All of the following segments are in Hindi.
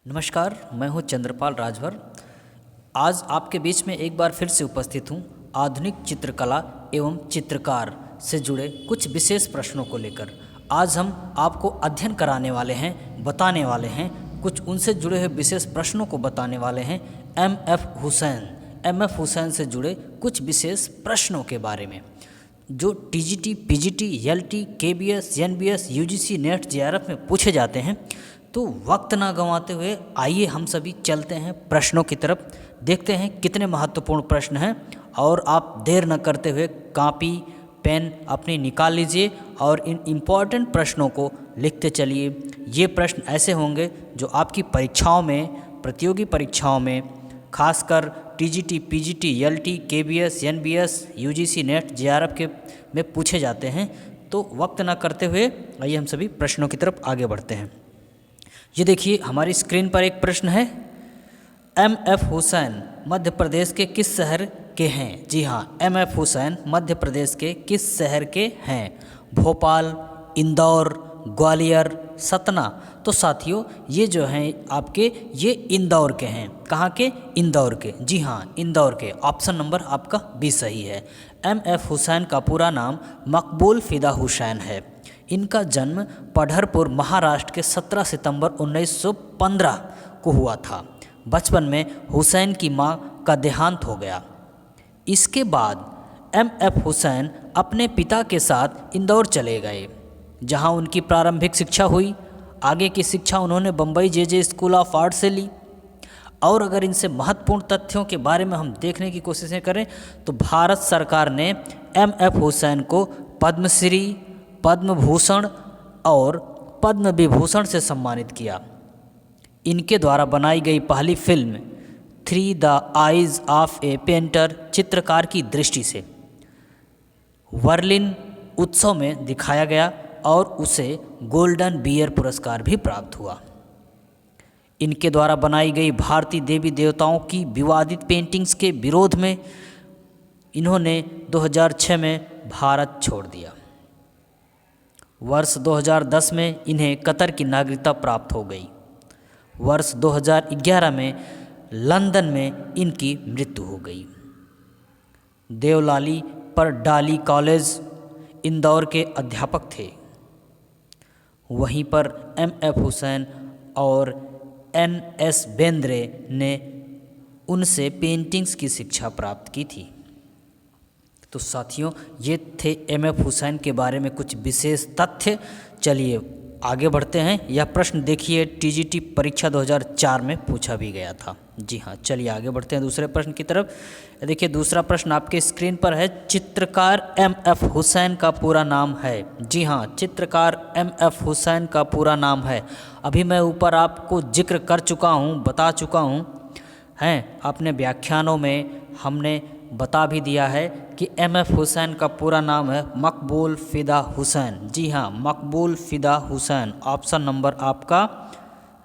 नमस्कार, मैं हूं चंद्रपाल राजभर। आज आपके बीच में एक बार फिर से उपस्थित हूं आधुनिक चित्रकला एवं चित्रकार से जुड़े कुछ विशेष प्रश्नों को लेकर। आज हम आपको अध्ययन कराने वाले हैं, बताने वाले हैं, कुछ उनसे जुड़े हुए विशेष प्रश्नों को बताने वाले हैं एम एफ हुसैन से जुड़े कुछ विशेष प्रश्नों के बारे में जो TGT, PGT, LT, KBS, NBS, UGC, net, JRF में पूछे जाते हैं। तो वक्त ना गंवाते हुए आइए हम सभी चलते हैं प्रश्नों की तरफ, देखते हैं कितने महत्वपूर्ण प्रश्न हैं। और आप देर न करते हुए कापी पेन अपनी निकाल लीजिए और इन इम्पॉर्टेंट प्रश्नों को लिखते चलिए। ये प्रश्न ऐसे होंगे जो आपकी परीक्षाओं में, प्रतियोगी परीक्षाओं में, खासकर TGT, PGT, LT, KBS, NBS, UGC, net, JRF के में पूछे जाते हैं। तो वक्त ना करते हुए आइए हम सभी प्रश्नों की तरफ आगे बढ़ते हैं। ये देखिए हमारी स्क्रीन पर एक प्रश्न है, एम.एफ. हुसैन मध्य प्रदेश के किस शहर के हैं? जी हाँ, एम.एफ. हुसैन मध्य प्रदेश के किस शहर के हैं? भोपाल, इंदौर, ग्वालियर, सतना। तो साथियों ये जो हैं आपके, ये इंदौर के हैं। कहाँ के? इंदौर के। जी हाँ, इंदौर के। ऑप्शन नंबर आपका बी सही है। एम.एफ. हुसैन का पूरा नाम मकबूल फ़िदा हुसैन है। इनका जन्म पढ़रपुर, महाराष्ट्र के 17 सितंबर 1915 को हुआ था। बचपन में हुसैन की मां का देहांत हो गया। इसके बाद एम.एफ. हुसैन अपने पिता के साथ इंदौर चले गए, जहां उनकी प्रारंभिक शिक्षा हुई। आगे की शिक्षा उन्होंने बम्बई जे स्कूल ऑफ आर्ट से ली। और अगर इनसे महत्वपूर्ण तथ्यों के बारे में हम देखने की कोशिशें करें तो भारत सरकार ने एम.एफ. हुसैन को पद्मश्री, पद्म भूषण और पद्म विभूषण से सम्मानित किया। इनके द्वारा बनाई गई पहली film three the eyes of A painter चित्रकार की दृष्टि से बर्लिन उत्सव में दिखाया गया और उसे गोल्डन बियर पुरस्कार भी प्राप्त हुआ। इनके द्वारा बनाई गई भारतीय देवी देवताओं की विवादित पेंटिंग्स के विरोध में इन्होंने 2006 में भारत छोड़ दिया। वर्ष 2010 में इन्हें कतर की नागरिकता प्राप्त हो गई। वर्ष 2011 में लंदन में इनकी मृत्यु हो गई। देवलाली पर डाली कॉलेज इंदौर के अध्यापक थे। वहीं पर एम.एफ. हुसैन और N.S. बेंद्रे ने उनसे पेंटिंग्स की शिक्षा प्राप्त की थी। तो साथियों ये थे एम.एफ. हुसैन के बारे में कुछ विशेष तथ्य। चलिए आगे बढ़ते हैं। यह प्रश्न देखिए टीजीटी परीक्षा 2004 में पूछा भी गया था। जी हाँ, चलिए आगे बढ़ते हैं दूसरे प्रश्न की तरफ। देखिए दूसरा प्रश्न आपके स्क्रीन पर है, चित्रकार एम.एफ. हुसैन का पूरा नाम है? जी हाँ, चित्रकार एम.एफ. हुसैन का पूरा नाम है। अभी मैं ऊपर आपको जिक्र कर चुका हूँ, बता चुका हूँ हैं, अपने व्याख्यानों में हमने बता भी दिया है कि एम.एफ. हुसैन का पूरा नाम है मकबूल फ़िदा हुसैन। जी हाँ, मकबूल फ़िदा हुसैन। ऑप्शन नंबर आपका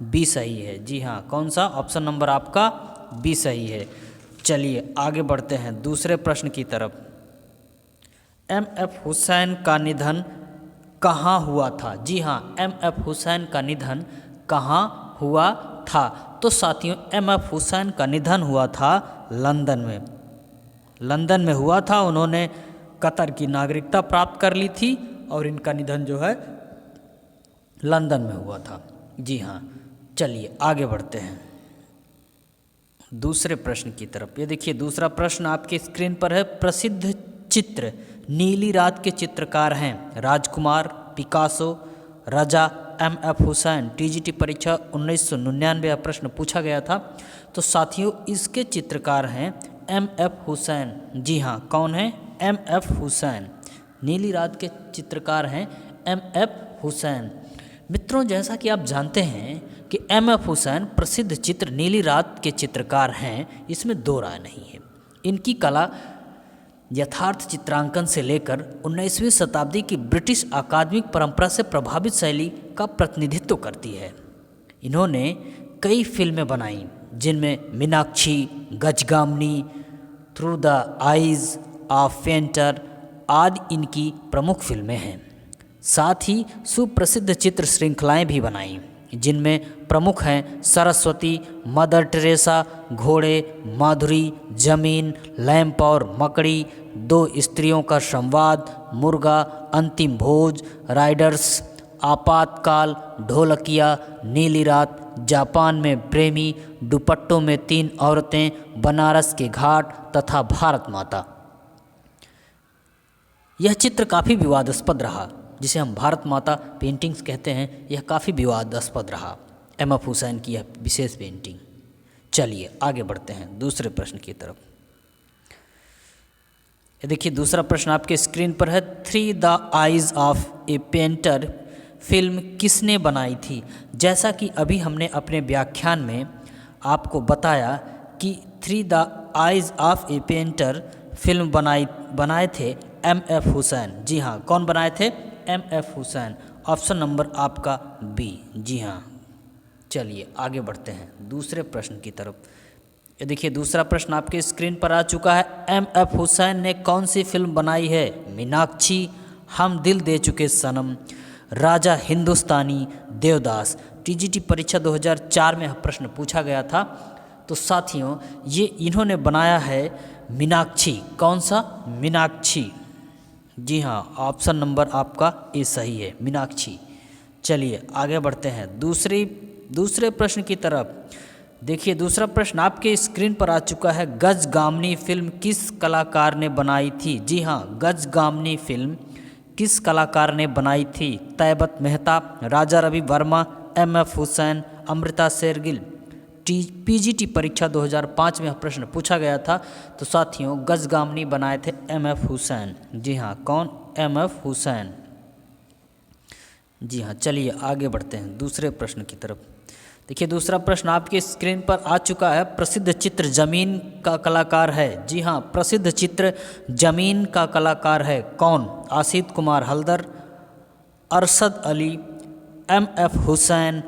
बी सही है। जी हाँ, कौन सा? ऑप्शन नंबर आपका बी सही है। चलिए आगे बढ़ते हैं दूसरे प्रश्न की तरफ। एम.एफ. हुसैन का निधन कहाँ हुआ था? जी हाँ, एम.एफ. हुसैन का निधन कहाँ हुआ था? तो साथियों एम.एफ. हुसैन का निधन हुआ था लंदन में। लंदन में हुआ था। उन्होंने कतर की नागरिकता प्राप्त कर ली थी और इनका निधन जो है लंदन में हुआ था। जी हाँ, चलिए आगे बढ़ते हैं दूसरे प्रश्न की तरफ। ये देखिए दूसरा प्रश्न आपके स्क्रीन पर है, प्रसिद्ध चित्र नीली रात के चित्रकार हैं राजकुमार, पिकासो, रजा, एम.एफ. हुसैन। टीजीटी परीक्षा 1999 प्रश्न पूछा गया था। तो साथियों इसके चित्रकार हैं एम.एफ. हुसैन। जी हाँ, कौन है? एम.एफ. हुसैन। नीली रात के चित्रकार हैं एम.एफ. हुसैन। मित्रों जैसा कि आप जानते हैं कि एम.एफ. हुसैन प्रसिद्ध चित्र नीली रात के चित्रकार हैं, इसमें दो राय नहीं है। इनकी कला यथार्थ चित्रांकन से लेकर 19वीं शताब्दी की ब्रिटिश अकादमिक परंपरा से प्रभावित शैली का प्रतिनिधित्व करती है। इन्होंने कई फिल्में बनाई जिनमें Meenaxi, Gajagamini, through the eyes of painter आदि इनकी प्रमुख फिल्में हैं। साथ ही सुप्रसिद्ध चित्र श्रृंखलाएं भी बनाईं। जिनमें प्रमुख हैं सरस्वती, मदर टेरेसा, घोड़े, माधुरी, जमीन, लैंप और मकड़ी, दो स्त्रियों का संवाद, मुर्गा, अंतिम भोज, राइडर्स, आपातकाल, ढोलकिया, नीली रात, जापान में प्रेमी, दुपट्टों में तीन औरतें, बनारस के घाट तथा भारत माता। यह चित्र काफ़ी विवादास्पद रहा, जिसे हम भारत माता पेंटिंग्स कहते हैं। यह काफ़ी विवादास्पद रहा, एम.एफ. हुसैन की यह विशेष पेंटिंग। चलिए आगे बढ़ते हैं दूसरे प्रश्न की तरफ। ये देखिए दूसरा प्रश्न आपके स्क्रीन पर है। Three the eyes of A painter film किसने बनाई थी? जैसा कि अभी हमने अपने व्याख्यान में आपको बताया कि three the eyes of A painter film बनाए थे एम.एफ. हुसैन। जी हाँ, कौन बनाए थे? एम.एफ. हुसैन। ऑप्शन नंबर आपका बी। जी हाँ, चलिए आगे बढ़ते हैं दूसरे प्रश्न की तरफ। ये देखिए दूसरा प्रश्न आपके स्क्रीन पर आ चुका है। एम.एफ. हुसैन ने कौन सी फिल्म बनाई है? मीनाक्षी, हम दिल दे चुके सनम, राजा हिंदुस्तानी, देवदास। टीजीटी परीक्षा 2004 में यह प्रश्न पूछा गया था। तो साथियों ये इन्होंने बनाया है मीनाक्षी। कौन सा? मीनाक्षी। जी हाँ, ऑप्शन नंबर आपका ए सही है, मीनाक्षी। चलिए आगे बढ़ते हैं दूसरे प्रश्न की तरफ। देखिए दूसरा प्रश्न आपके स्क्रीन पर आ चुका है। गजगामनी फिल्म किस कलाकार ने बनाई थी? जी हाँ, गजगामनी फिल्म किस कलाकार ने बनाई थी? तैबत मेहता, राजा रवि वर्मा, एम.एफ. हुसैन, अमृता शेरगिल। पीजीटी परीक्षा 2005 में यह प्रश्न पूछा गया था। तो साथियों गजगामनी बनाए थे एम.एफ. हुसैन। जी हाँ, कौन? एम.एफ. हुसैन। जी हाँ, चलिए आगे बढ़ते हैं दूसरे प्रश्न की तरफ। देखिए दूसरा प्रश्न आपके स्क्रीन पर आ चुका है। प्रसिद्ध चित्र जमीन का कलाकार है? जी हाँ, प्रसिद्ध चित्र जमीन का कलाकार है कौन? आसित कुमार हल्दर, अरशद अली, एम.एफ. हुसैन,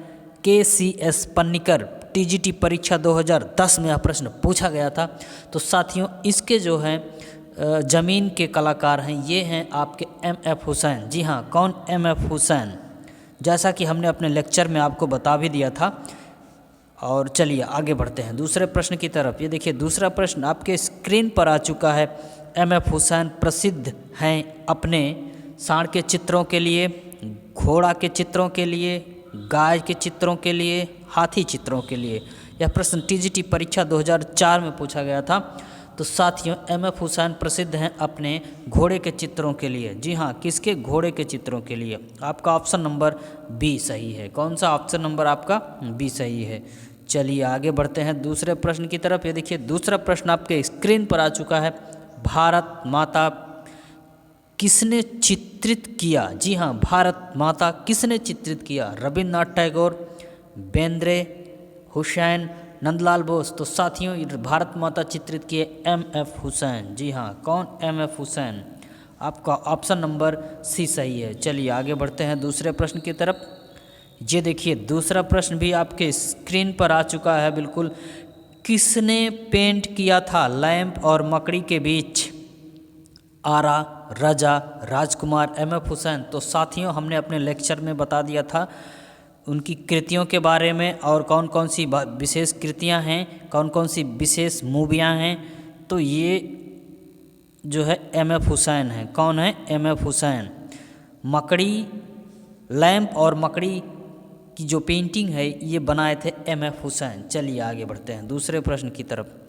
के.सी.एस. पन्नीकर। टीजीटी परीक्षा 2010 में यह प्रश्न पूछा गया था। तो साथियों इसके जो हैं ज़मीन के कलाकार हैं ये हैं आपके एम.एफ. हुसैन। जी हाँ, कौन? एम.एफ. हुसैन। जैसा कि हमने अपने लेक्चर में आपको बता भी दिया था। और चलिए आगे बढ़ते हैं दूसरे प्रश्न की तरफ। ये देखिए दूसरा प्रश्न आपके स्क्रीन पर आ चुका है। एम.एफ. हुसैन प्रसिद्ध हैं अपने सांड के चित्रों के लिए, घोड़ा के चित्रों के लिए, गाय के चित्रों के लिए, हाथी चित्रों के लिए। यह प्रश्न टीजीटी परीक्षा 2004 में पूछा गया था। तो साथियों एम.एफ. हुसैन प्रसिद्ध हैं अपने घोड़े के चित्रों के लिए। जी हाँ, किसके? घोड़े के चित्रों के लिए। आपका ऑप्शन नंबर बी सही है। कौन सा? ऑप्शन नंबर आपका बी सही है। चलिए आगे बढ़ते हैं दूसरे प्रश्न की तरफ। ये देखिए दूसरा प्रश्न आपके स्क्रीन पर आ चुका है। भारत माता किसने चित्रित किया? जी हाँ, भारत माता किसने चित्रित किया? रविन्द्रनाथ टैगोर, बेंद्रे, हुसैन, नंदलाल बोस। तो साथियों भारत माता चित्रित किए एम.एफ. हुसैन। जी हाँ, कौन? एम.एफ. हुसैन। आपका ऑप्शन नंबर सी सही है। चलिए आगे बढ़ते हैं दूसरे प्रश्न की तरफ। ये देखिए दूसरा प्रश्न भी आपके स्क्रीन पर आ चुका है बिल्कुल। किसने पेंट किया था लैंप और मकड़ी के बीच? आरा, रजा, राजकुमार, एम.एफ. हुसैन। तो साथियों हमने अपने लेक्चर में बता दिया था उनकी कृतियों के बारे में और कौन कौन सी विशेष कृतियां हैं, कौन कौन सी विशेष मूवियां हैं। तो ये जो है एम.एफ. हुसैन है। कौन है? एम.एफ. हुसैन। मकड़ी, लैंप और मकड़ी की जो पेंटिंग है ये बनाए थे एम.एफ. हुसैन। चलिए आगे बढ़ते हैं दूसरे प्रश्न की तरफ।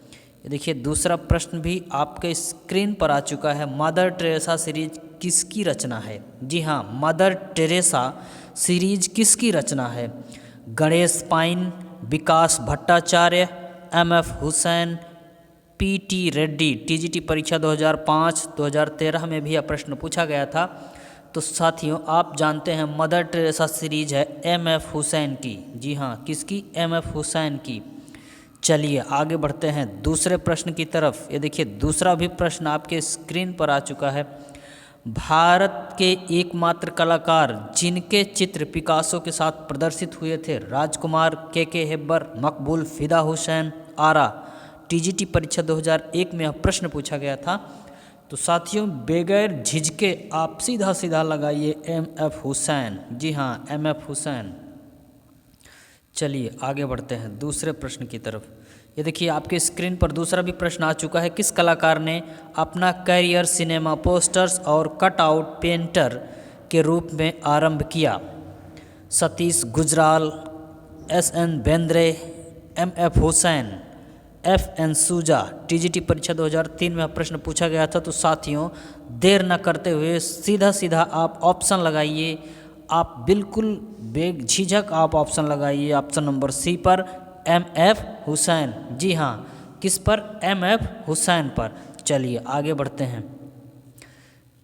देखिए दूसरा प्रश्न भी आपके स्क्रीन पर आ चुका है। मदर टेरेसा सीरीज किसकी रचना है? जी हाँ, मदर टेरेसा सीरीज किसकी रचना है? Ganesh Pyne, Bikash Bhattacharya, M F. Husain, P T. Reddy. TGT परीक्षा 2005-2013 में भी यह प्रश्न पूछा गया था। तो साथियों आप जानते हैं मदर टेरेसा सीरीज है एम.एफ. हुसैन की। जी हाँ, किसकी? एम.एफ. हुसैन की। चलिए आगे बढ़ते हैं दूसरे प्रश्न की तरफ। ये देखिए दूसरा भी प्रश्न आपके स्क्रीन पर आ चुका है। भारत के एकमात्र कलाकार जिनके चित्र पिकासो के साथ प्रदर्शित हुए थे? राजकुमार, के हेब्बर, मकबूल, फिदा हुसैन, आरा। टीजीटी परीक्षा 2001 में यह प्रश्न पूछा गया था। तो साथियों बगैर झिझके आप सीधा सीधा लगाइए एम.एफ. हुसैन। जी हाँ, एम.एफ. हुसैन। चलिए आगे बढ़ते हैं दूसरे प्रश्न की तरफ। ये देखिए आपके स्क्रीन पर दूसरा भी प्रश्न आ चुका है। किस कलाकार ने अपना करियर सिनेमा पोस्टर्स और कटआउट पेंटर के रूप में आरंभ किया? सतीश गुजराल, एस.एन. बेंद्रे, एम.एफ. हुसैन, एफ.एन. सूजा। टीजीटी परीक्षा 2003 में प्रश्न पूछा गया था। तो साथियों देर न करते हुए सीधा सीधा आप ऑप्शन लगाइए। आप बिल्कुल बेझिझक आप ऑप्शन लगाइए ऑप्शन नंबर सी पर, एम.एफ. हुसैन। जी हाँ, किस पर? एम.एफ. हुसैन पर। चलिए आगे बढ़ते हैं।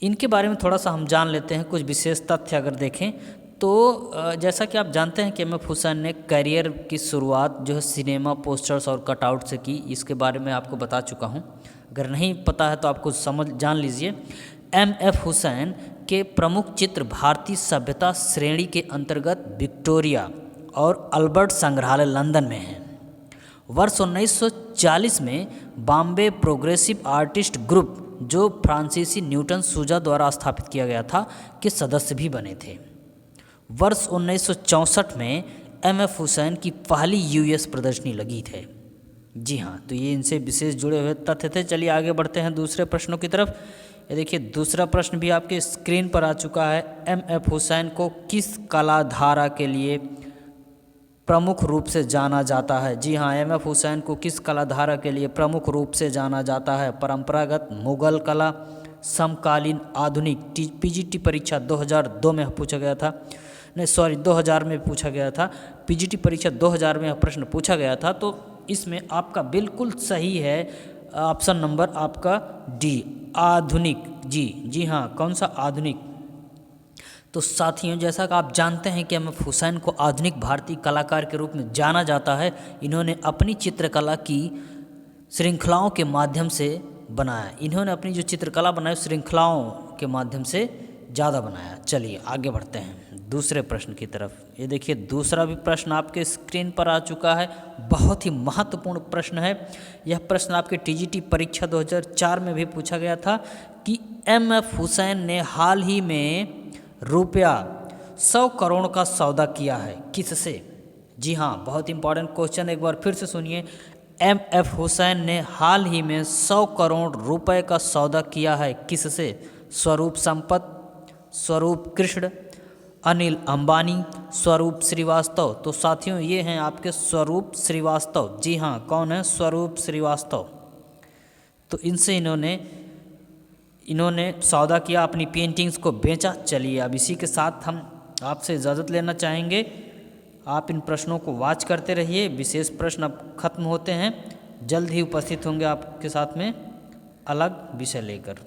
इनके बारे में थोड़ा सा हम जान लेते हैं, कुछ विशेष तथ्य अगर देखें तो जैसा कि आप जानते हैं कि एम.एफ. हुसैन ने करियर की शुरुआत जो है सिनेमा पोस्टर्स और कटआउट से की। इसके बारे में आपको बता चुका हूँ, अगर नहीं पता है तो आपको समझ जान लीजिए। एम.एफ. हुसैन के प्रमुख चित्र भारतीय सभ्यता श्रेणी के अंतर्गत विक्टोरिया और अल्बर्ट संग्रहालय लंदन में हैं। वर्ष 1940 में बॉम्बे प्रोग्रेसिव आर्टिस्ट ग्रुप, जो फ्रांसीसी न्यूटन सूजा द्वारा स्थापित किया गया था, के सदस्य भी बने थे। वर्ष 1964 में एम.एफ. हुसैन की पहली यूएस प्रदर्शनी लगी थे। जी हाँ, तो ये इनसे विशेष जुड़े हुए तथ्य थे। चलिए आगे बढ़ते हैं दूसरे प्रश्नों की तरफ। ये देखिए दूसरा प्रश्न भी आपके स्क्रीन पर आ चुका है। एम.एफ. हुसैन को किस कला धारा के लिए प्रमुख रूप से जाना जाता है? जी हाँ, एम.एफ. हुसैन को किस कला धारा के लिए प्रमुख रूप से जाना जाता है? परंपरागत, मुगल कला, समकालीन, आधुनिक। पीजीटी परीक्षा 2002 में पूछा गया था, नहीं सॉरी 2000 में पूछा गया था। पीजीटी परीक्षा 2000 में प्रश्न पूछा गया था। तो इसमें आपका बिल्कुल सही है ऑप्शन नंबर आपका डी, आधुनिक। जी हाँ, कौन सा? आधुनिक। तो साथियों जैसा कि आप जानते हैं कि एम.एफ. हुसैन को आधुनिक भारतीय कलाकार के रूप में जाना जाता है। इन्होंने अपनी चित्रकला की श्रृंखलाओं के माध्यम से बनाया। इन्होंने अपनी जो चित्रकला बनाई श्रृंखलाओं के माध्यम से ज़्यादा बनाया। चलिए आगे बढ़ते हैं दूसरे प्रश्न की तरफ। ये देखिए दूसरा भी प्रश्न आपके स्क्रीन पर आ चुका है। बहुत ही महत्वपूर्ण प्रश्न है। यह प्रश्न आपके टीजीटी परीक्षा 2004 में भी पूछा गया था कि एम.एफ. हुसैन ने हाल ही में रुपया 100 करोड़ का सौदा किया है, किससे? जी हाँ, बहुत इंपॉर्टेंट क्वेश्चन, एक बार फिर से सुनिए। एम.एफ. हुसैन ने हाल ही में 100 करोड़ रुपए का सौदा किया है, किससे? स्वरूप संपत, स्वरूप कृष्ण, अनिल अंबानी, स्वरूप श्रीवास्तव। तो साथियों ये हैं आपके स्वरूप श्रीवास्तव। जी हाँ, कौन है? स्वरूप श्रीवास्तव। तो इनसे इन्होंने सौदा किया, अपनी पेंटिंग्स को बेचा। चलिए अब इसी के साथ हम आपसे इजाज़त लेना चाहेंगे। आप इन प्रश्नों को वॉच करते रहिए। विशेष प्रश्न अब खत्म होते हैं, जल्द ही उपस्थित होंगे आपके साथ में अलग विषय लेकर।